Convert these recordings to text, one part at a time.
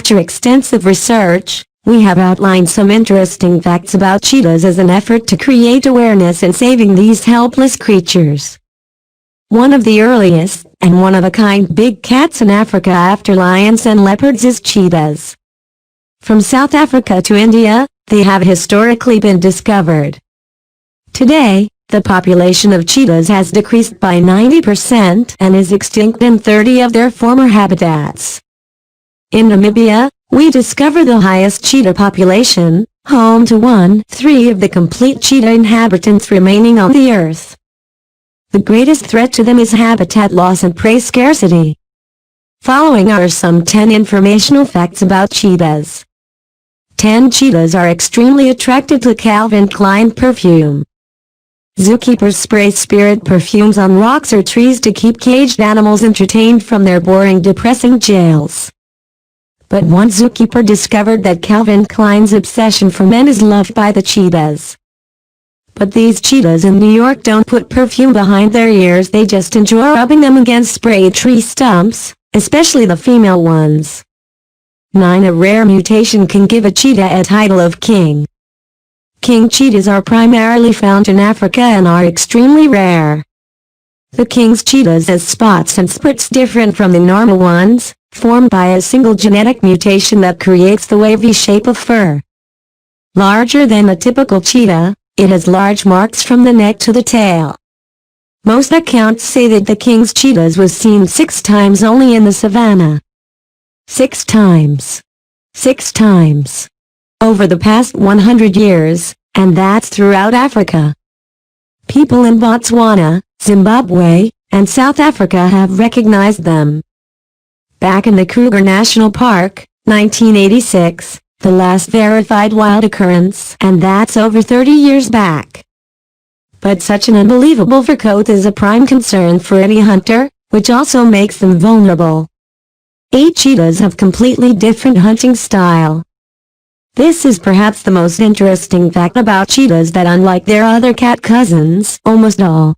After extensive research, we have outlined some interesting facts about cheetahs as an effort to create awareness in saving these helpless creatures. One of the earliest, and one-of-a-kind big cats in Africa after lions and leopards is cheetahs. From South Africa to India, they have historically been discovered. Today, the population of cheetahs has decreased by 90% and is extinct in 30 of their former habitats. In Namibia, we discover the highest cheetah population, home to 1/3 of the complete cheetah inhabitants remaining on the earth. The greatest threat to them is habitat loss and prey scarcity. Following are some 10 informational facts about cheetahs. 10 cheetahs are extremely attracted to Calvin Klein perfume. Zookeepers spray spirit perfumes on rocks or trees to keep caged animals entertained from their boring, depressing jails. But one zookeeper discovered that Calvin Klein's obsession for men is loved by the cheetahs. But these cheetahs in New York don't put perfume behind their ears, they just enjoy rubbing them against sprayed tree stumps, especially the female ones. 9. A rare mutation can give a cheetah a title of king. King cheetahs are primarily found in Africa and are extremely rare. The King cheetahs has spots and sprits different from the normal ones, formed by a single genetic mutation that creates the wavy shape of fur. Larger than a typical cheetah, it has large marks from the neck to the tail. Most accounts say that the King cheetahs was seen 6 times only in the savannah. 6 times. 6 times. Over the past 100 years, and that's throughout Africa. People in Botswana, Zimbabwe, and South Africa have recognized them. Back in the Kruger National Park, 1986, the last verified wild occurrence, and that's over 30 years back. But such an unbelievable fur coat is a prime concern for any hunter, which also makes them vulnerable. 8 cheetahs have completely different hunting style. This is perhaps the most interesting fact about cheetahs, that unlike their other cat cousins, almost all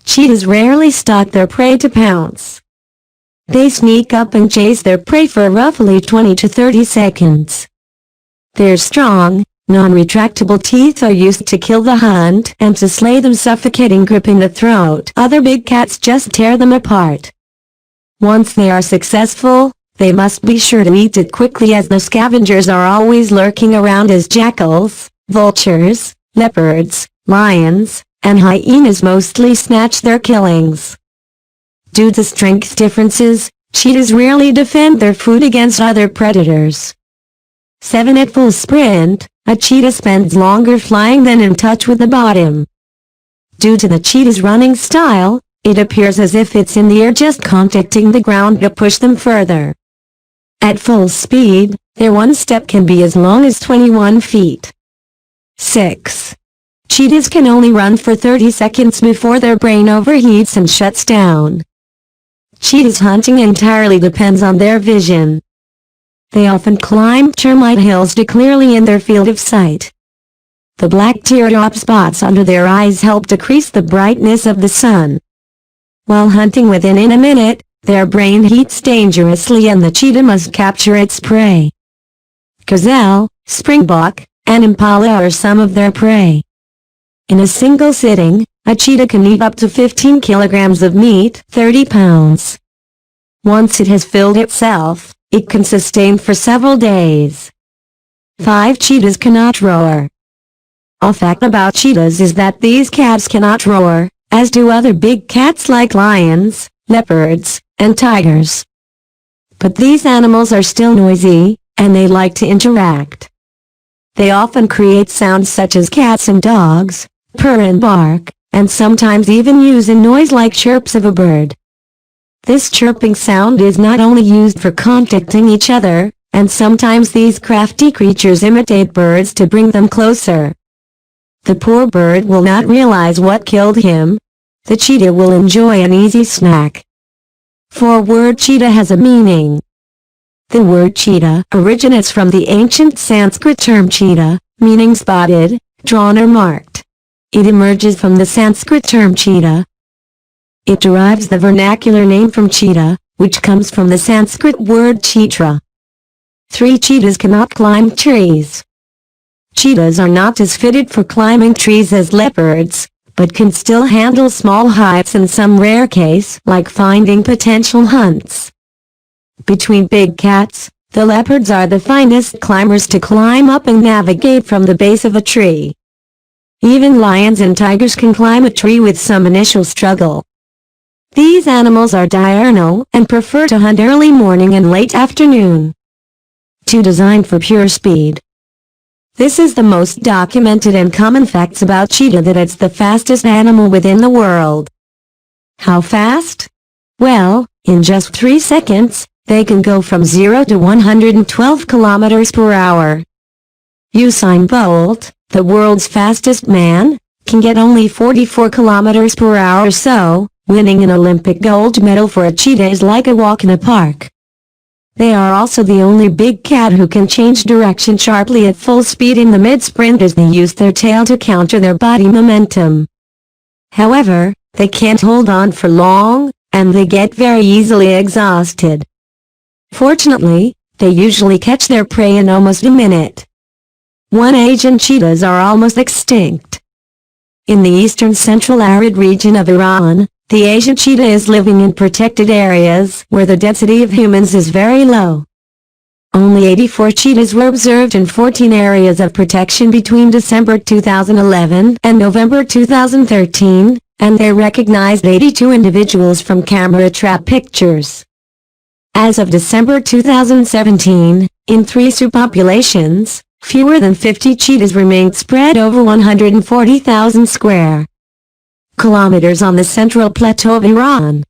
cheetahs rarely stalk their prey to pounce. They sneak up and chase their prey for roughly 20 to 30 seconds. Their strong, non-retractable teeth are used to kill the hunt and to slay them, suffocating grip in the throat. Other big cats just tear them apart. Once they are successful, they must be sure to eat it quickly, as the scavengers are always lurking around, as jackals, vultures, leopards, lions, and hyenas mostly snatch their killings. Due to strength differences, cheetahs rarely defend their food against other predators. 7. At full sprint, a cheetah spends longer flying than in touch with the bottom. Due to the cheetah's running style, it appears as if it's in the air, just contacting the ground to push them further. At full speed, their one step can be as long as 21 feet. 6. Cheetahs can only run for 30 seconds before their brain overheats and shuts down. Cheetahs hunting entirely depends on their vision. They often climb termite hills to clearly in their field of sight. The black teardrop spots under their eyes help decrease the brightness of the sun. While hunting within a minute, their brain heats dangerously and the cheetah must capture its prey. Gazelle, springbok, and impala are some of their prey. In a single sitting, a cheetah can eat up to 15 kilograms of meat, 30 pounds. Once it has filled itself, it can sustain for several days. 5. Cheetahs cannot roar. A fact about cheetahs is that these cats cannot roar, as do other big cats like lions, leopards, and tigers. But these animals are still noisy, and they like to interact. They often create sounds such as cats and dogs, purr and bark, and sometimes even use a noise like chirps of a bird. This chirping sound is not only used for contacting each other, and sometimes these crafty creatures imitate birds to bring them closer. The poor bird will not realize what killed him. The cheetah will enjoy an easy snack. 4. Word cheetah has a meaning. The word cheetah originates from the ancient Sanskrit term cheetah, meaning spotted, drawn or marked. It emerges from the Sanskrit term cheetah. It derives the vernacular name from cheetah, which comes from the Sanskrit word chitra. 3 cheetahs cannot climb trees. Cheetahs are not as fitted for climbing trees as leopards, but can still handle small heights in some rare case, like finding potential hunts. Between big cats, the leopards are the finest climbers to climb up and navigate from the base of a tree. Even lions and tigers can climb a tree with some initial struggle. These animals are diurnal and prefer to hunt early morning and late afternoon. 2. Designed for pure speed. This is the most documented and common facts about cheetah, that it's the fastest animal within the world. How fast? Well, in just 3 seconds, they can go from 0 to 112 kilometers per hour. Usain Bolt, the world's fastest man, can get only 44 kilometers per hour, so winning an Olympic gold medal for a cheetah is like a walk in a park. They are also the only big cat who can change direction sharply at full speed in the mid-sprint as they use their tail to counter their body momentum. However, they can't hold on for long, and they get very easily exhausted. Fortunately, they usually catch their prey in almost a minute. 1. Asian cheetahs are almost extinct. In the eastern central arid region of Iran, the Asian cheetah is living in protected areas where the density of humans is very low. Only 84 cheetahs were observed in 14 areas of protection between December 2011 and November 2013, and they recognized 82 individuals from camera trap pictures. As of December 2017, in 3 subpopulations, fewer than 50 cheetahs remained spread over 140,000 square kilometers on the central plateau of Iran.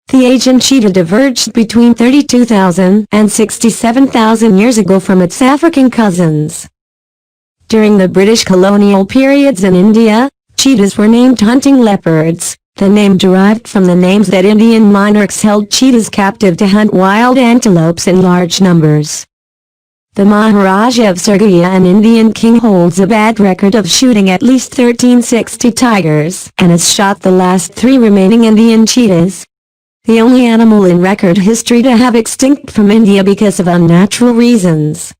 The Asian cheetah diverged between 32,000 and 67,000 years ago from its African cousins. During the British colonial periods in India, cheetahs were named hunting leopards, the name derived from the names that Indian monarchs held cheetahs captive to hunt wild antelopes in large numbers. The Maharaja of Surguya, an Indian king, holds a bad record of shooting at least 1360 tigers, and has shot the last 3 remaining Indian cheetahs, the only animal in record history to have extinct from India because of unnatural reasons.